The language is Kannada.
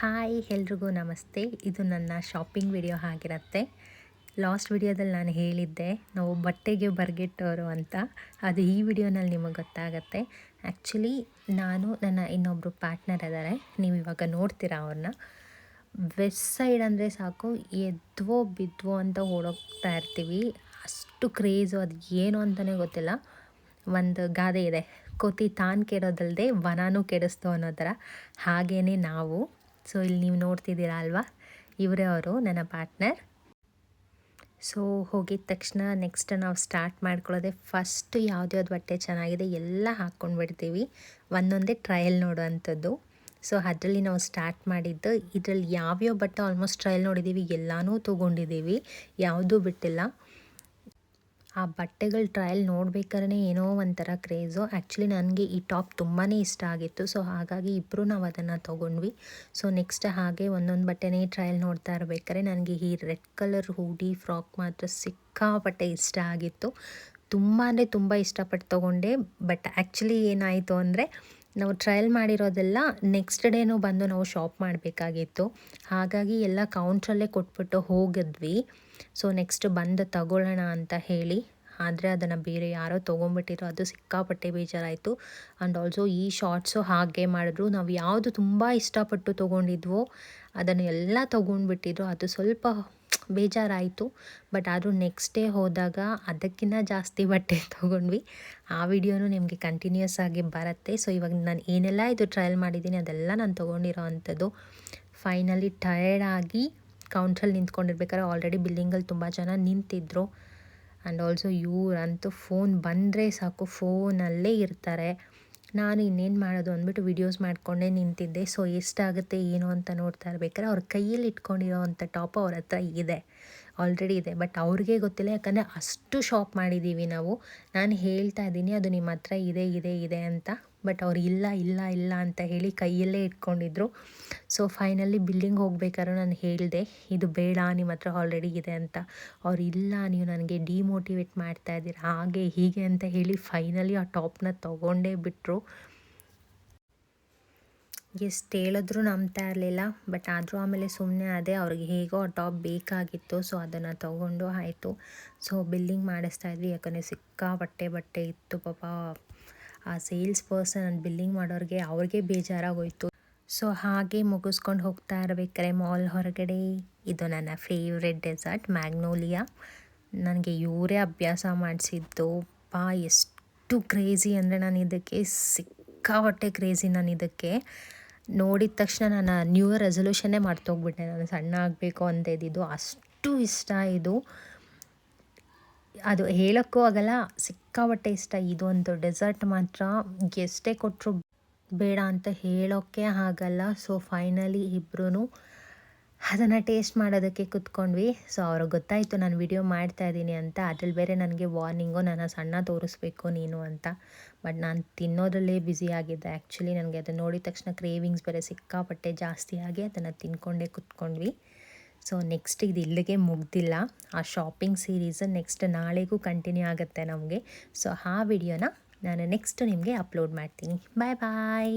ಹಾಯ್ ಎಲ್ರಿಗೂ ನಮಸ್ತೆ. ಇದು ನನ್ನ ಶಾಪಿಂಗ್ ವಿಡಿಯೋ ಆಗಿರುತ್ತೆ. ಲಾಸ್ಟ್ ವಿಡಿಯೋದಲ್ಲಿ ನಾನು ಹೇಳಿದ್ದೆ ನಾವು ಬಟ್ಟೆಗೆ ಬರ್ಗೆಟ್ಟೋರು ಅಂತ. ಅದು ಈ ವಿಡಿಯೋನಲ್ಲಿ ನಿಮಗೆ ಗೊತ್ತಾಗುತ್ತೆ. ಆ್ಯಕ್ಚುಲಿ ನನ್ನ ಇನ್ನೊಬ್ಬರು ಪಾರ್ಟ್ನರ್ ಇದ್ದಾರೆ, ನೀವು ಇವಾಗ ನೋಡ್ತೀರಾ ಅವ್ರನ್ನ. ವೆಸ್ಟ್ ಸೈಡ್ ಅಂದರೆ ಸಾಕು, ಎದ್ವೋ ಬಿದ್ವೋ ಅಂತ ಓಡೋಗ್ತಾ ಇರ್ತೀವಿ. ಅಷ್ಟು ಕ್ರೇಜು, ಅದು ಏನು ಅಂತಲೇ ಗೊತ್ತಿಲ್ಲ. ಒಂದು ಗಾದೆ ಇದೆ, ಕೋತಿ ತಾನು ಕೆಡೋದಲ್ಲದೆ ವನನೂ ಕೆಡಿಸ್ತು ಅನ್ನೋ ಥರ. ಹಾಗೇ ನಾವು. ಸೊ ಇಲ್ಲಿ ನೀವು ನೋಡ್ತಿದ್ದೀರಾ ಅಲ್ವಾ, ಇವರೇ ಅವರು ನನ್ನ ಪಾರ್ಟ್ನರ್. ಸೊ ಹೋಗಿದ ತಕ್ಷಣ ನೆಕ್ಸ್ಟ್ ನಾವು ಸ್ಟಾರ್ಟ್ ಮಾಡ್ಕೊಳ್ಳೋದೆ ಫಸ್ಟು ಯಾವ್ದು ಬಟ್ಟೆ ಚೆನ್ನಾಗಿದೆ ಎಲ್ಲ ಹಾಕ್ಕೊಂಡ್ಬಿಡ್ತೀವಿ. ಒಂದೊಂದೇ ಟ್ರಯಲ್ ನೋಡೋವಂಥದ್ದು. ಸೊ ಅದರಲ್ಲಿ ನಾವು ಸ್ಟಾರ್ಟ್ ಮಾಡಿದ್ದು. ಇದರಲ್ಲಿ ಯಾವ್ಯಾವ ಬಟ್ಟೆ ಆಲ್ಮೋಸ್ಟ್ ಟ್ರಯಲ್ ನೋಡಿದ್ದೀವಿ, ಎಲ್ಲನೂ ತೊಗೊಂಡಿದ್ದೀವಿ, ಯಾವುದೂ ಬಿಟ್ಟಿಲ್ಲ. ಆ ಬಟ್ಟೆಗಳ ಟ್ರಯಲ್ ನೋಡ್ಬೇಕಾದ್ರೆ ಏನೋ ಒಂಥರ ಕ್ರೇಜು. ಆ್ಯಕ್ಚುಲಿ ನನಗೆ ಈ ಟಾಪ್ ತುಂಬಾ ಇಷ್ಟ ಆಗಿತ್ತು. ಸೊ ಹಾಗಾಗಿ ಇಬ್ಬರು ನಾವು ಅದನ್ನು ತೊಗೊಂಡ್ವಿ. ಸೊ ನೆಕ್ಸ್ಟ್ ಹಾಗೆ ಒಂದೊಂದು ಬಟ್ಟೆನೇ ಟ್ರಯಲ್ ನೋಡ್ತಾ ಇರಬೇಕಾದ್ರೆ ನನಗೆ ಈ ರೆಡ್ ಕಲರ್ ಹೂಡಿ ಫ್ರಾಕ್ ಮಾತ್ರ ಸಿಕ್ಕಾಪಟ್ಟೆ ಇಷ್ಟ ಆಗಿತ್ತು. ತುಂಬ ಅಂದರೆ ತುಂಬ ಇಷ್ಟಪಟ್ಟು ತೊಗೊಂಡೆ. ಬಟ್ ಆ್ಯಕ್ಚುಲಿ ಏನಾಯಿತು ಅಂದರೆ, ನಾವು ಟ್ರಯಲ್ ಮಾಡಿರೋದೆಲ್ಲ ನೆಕ್ಸ್ಟ್ ಡೇನೂ ಬಂದು ನಾವು ಶಾಪ್ ಮಾಡಬೇಕಾಗಿತ್ತು. ಹಾಗಾಗಿ ಎಲ್ಲ ಕೌಂಟ್ರಲ್ಲೇ ಕೊಟ್ಬಿಟ್ಟು ಹೋಗಿದ್ವಿ. ಸೊ ನೆಕ್ಸ್ಟ್ ಬಂದು ತಗೊಳ್ಳೋಣ ಅಂತ ಹೇಳಿ, ಆದರೆ ಅದನ್ನು ಬೇರೆ ಯಾರೋ ತೊಗೊಂಬಿಟ್ಟಿದ್ರು. ಅದು ಸಿಕ್ಕಾಪಟ್ಟೆ ಬೇಜಾರಾಯಿತು. ಆ್ಯಂಡ್ ಆಲ್ಸೋ ಈ ಶಾರ್ಟ್ಸು ಹಾಗೆ ಮಾಡಿದ್ರು. ನಾವು ಯಾವುದು ತುಂಬ ಇಷ್ಟಪಟ್ಟು ತೊಗೊಂಡಿದ್ವೋ ಅದನ್ನು ಎಲ್ಲ ತೊಗೊಂಡ್ಬಿಟ್ಟಿದ್ರು. ಅದು ಸ್ವಲ್ಪ ಬೇಜಾರಾಯಿತು. ಬಟ್ ಆದರೂ ನೆಕ್ಸ್ಟ್ ಡೇ ಹೋದಾಗ ಅದಕ್ಕಿಂತ ಜಾಸ್ತಿ ಬಟ್ಟೆ ತೊಗೊಂಡ್ವಿ. ಆ ವಿಡಿಯೋನೂ ನಿಮಗೆ ಕಂಟಿನ್ಯೂಸ್ ಆಗಿ ಬರುತ್ತೆ. ಸೊ ಇವಾಗ ನಾನು ಏನೆಲ್ಲ ಇದು ಟ್ರಯಲ್ ಮಾಡಿದ್ದೀನಿ ಅದೆಲ್ಲ ನಾನು ತೊಗೊಂಡಿರೋ ಅಂಥದ್ದು. ಫೈನಲಿ ಟಯರ್ಡ್ ಆಗಿ ಕೌಂಟ್ರಲ್ಲಿ ನಿಂತ್ಕೊಂಡಿರ್ಬೇಕಾದ್ರೆ ಆಲ್ರೆಡಿ ಬಿಲ್ಲಿಂಗಲ್ಲಿ ತುಂಬ ಜನ ನಿಂತಿದ್ದರು. ಆ್ಯಂಡ್ ಆಲ್ಸೋ ಇವರಂತೂ ಫೋನ್ ಬಂದರೆ ಸಾಕು ಫೋನಲ್ಲೇ ಇರ್ತಾರೆ. ನಾನು ಇನ್ನೇನು ಮಾಡೋದು ಅಂದ್ಬಿಟ್ಟು ವೀಡಿಯೋಸ್ ಮಾಡಿಕೊಂಡೇ ನಿಂತಿದ್ದೆ. ಸೊ ಎಷ್ಟಾಗುತ್ತೆ ಏನು ಅಂತ ನೋಡ್ತಾ ಇರ್ಬೇಕಾದ್ರೆ ಅವ್ರ ಕೈಯಲ್ಲಿ ಇಟ್ಕೊಂಡಿರೋ ಅಂಥ ಟಾಪ್ ಅವ್ರ ಹತ್ರ ಇದೆ, ಆಲ್ರೆಡಿ ಇದೆ. ಬಟ್ ಅವ್ರಿಗೆ ಗೊತ್ತಿಲ್ಲ, ಯಾಕಂದರೆ ಅಷ್ಟು ಶಾಪ್ ಮಾಡಿದ್ದೀವಿ ನಾವು. ನಾನು ಹೇಳ್ತಾ ಇದ್ದೀನಿ ಅದು ನಿಮ್ಮ ಹತ್ರ ಇದೆ ಇದೆ ಇದೆ ಅಂತ. ಬಟ್ ಅವ್ರು ಇಲ್ಲ ಇಲ್ಲ ಇಲ್ಲ ಅಂತ ಹೇಳಿ ಕೈಯಲ್ಲೇ ಇಟ್ಕೊಂಡಿದ್ರು. ಸೊ ಫೈನಲಿ ಬಿಲ್ಲಿಂಗ್ ಹೋಗ್ಬೇಕಾದ್ರೂ ನಾನು ಹೇಳಿದೆ, ಇದು ಬೇಡ, ನಿಮ್ಮ ಹತ್ರ ಆಲ್ರೆಡಿ ಇದೆ ಅಂತ. ಅವ್ರು ಇಲ್ಲ, ನೀವು ನನಗೆ ಡಿಮೋಟಿವೇಟ್ ಮಾಡ್ತಾ ಇದ್ದೀರಾ ಹಾಗೆ ಹೀಗೆ ಅಂತ ಹೇಳಿ ಫೈನಲಿ ಆ ಟಾಪ್ನ ತೊಗೊಂಡೇ ಬಿಟ್ಟರು. ಎಷ್ಟು ಹೇಳಿದ್ರು ನಂಬ್ತಾ ಇರಲಿಲ್ಲ. ಬಟ್ ಆದರೂ ಆಮೇಲೆ ಸುಮ್ಮನೆ ಅದೇ, ಅವ್ರಿಗೆ ಹೇಗೋ ಆ ಟಾಪ್ ಬೇಕಾಗಿತ್ತು. ಸೊ ಅದನ್ನು ತೊಗೊಂಡು ಆಯಿತು. ಸೊ ಬಿಲ್ಲಿಂಗ್ ಮಾಡಿಸ್ತಾ ಇದ್ವಿ, ಯಾಕಂದರೆ ಬಟ್ಟೆ ಇತ್ತು. ಪಾಪ ಆ ಸೇಲ್ಸ್ ಪರ್ಸನ್ ಅಂಡ್ ಬಿಲ್ಲಿಂಗ್ ಮಾಡೋರಿಗೆ ಅವ್ರಿಗೆ ಬೇಜಾರಾಗೋಯಿತು. ಸೊ ಹಾಗೆ ಮುಗಿಸ್ಕೊಂಡು ಹೋಗ್ತಾ ಇರಬೇಕಾದ್ರೆ ಮಾಲ್ ಹೊರಗಡೆ ಇದು ನನ್ನ ಫೇವ್ರೆಟ್ ಡೆಸರ್ಟ್ ಮ್ಯಾಗ್ನೋಲಿಯಾ. ನನಗೆ ಇವರೇ ಅಭ್ಯಾಸ ಮಾಡಿಸಿದ್ದು. ಎಷ್ಟು ಕ್ರೇಜಿ ಅಂದರೆ, ನಾನು ಇದಕ್ಕೆ ಸಿಕ್ಕಾಪಟ್ಟೆ ಕ್ರೇಜಿ. ನಾನು ಇದಕ್ಕೆ ನೋಡಿದ ತಕ್ಷಣ ನಾನು ನ್ಯೂ ಇಯರ್ ರೆಸೊಲ್ಯೂಷನ್ನೇ ಮಾಡ್ತೋಗ್ಬಿಟ್ಟೆ. ನಾನು ಸಣ್ಣ ಆಗಬೇಕು ಅಂತ ಇದ್ದಿದ್ದು, ಅಷ್ಟು ಇಷ್ಟ ಇದು. ಅದು ಹೇಳೋಕ್ಕೂ ಆಗಲ್ಲ, ಸಿಕ್ಕಾಪಟ್ಟೆ ಇಷ್ಟ. ಇದು ಒಂದು ಡೆಸರ್ಟ್ ಮಾತ್ರ ಎಷ್ಟೇ ಕೊಟ್ಟರು ಬೇಡ ಅಂತ ಹೇಳೋಕ್ಕೆ ಆಗಲ್ಲ. ಸೊ ಫೈನಲಿ ಇಬ್ಬರೂ ಅದನ್ನು ಟೇಸ್ಟ್ ಮಾಡೋದಕ್ಕೆ ಕೂತ್ಕೊಂಡ್ವಿ. ಸೊ ಅವ್ರಿಗೆ ಗೊತ್ತಾಯಿತು ನಾನು ವಿಡಿಯೋ ಮಾಡ್ತಾಯಿದ್ದೀನಿ ಅಂತ. ಅದ್ರಲ್ಲಿ ಬೇರೆ ನನಗೆ ವಾರ್ನಿಂಗು, ನನ್ನ ಸಣ್ಣ ತೋರಿಸ್ಬೇಕು ನೀನು ಅಂತ. ಬಟ್ ನಾನು ತಿನ್ನೋದ್ರಲ್ಲೇ ಬ್ಯುಸಿಯಾಗಿದ್ದೆ. ಆ್ಯಕ್ಚುಲಿ ನನಗೆ ಅದನ್ನು ನೋಡಿದ ತಕ್ಷಣ ಕ್ರೇವಿಂಗ್ಸ್ ಬೇರೆ ಸಿಕ್ಕಾಪಟ್ಟೆ ಜಾಸ್ತಿ ಆಗಿ ಅದನ್ನು ತಿನ್ಕೊಂಡೇ ಕೂತ್ಕೊಂಡ್ವಿ. ಸೊ ನೆಕ್ಸ್ಟ್ ಇದು ಇಲ್ಲಿಗೆ ಮುಗ್ದಿಲ್ಲ. ಆ ಶಾಪಿಂಗ್ ಸೀರೀಸ್ ನೆಕ್ಸ್ಟ್ ನಾಳೆಗೂ ಕಂಟಿನ್ಯೂ ಆಗುತ್ತೆ ನಮಗೆ. ಸೊ ಆ ವಿಡಿಯೋನ ನಾನು ನೆಕ್ಸ್ಟ್ ನಿಮಗೆ ಅಪ್ಲೋಡ್ ಮಾಡ್ತೀನಿ. ಬಾಯ್ ಬಾಯ್.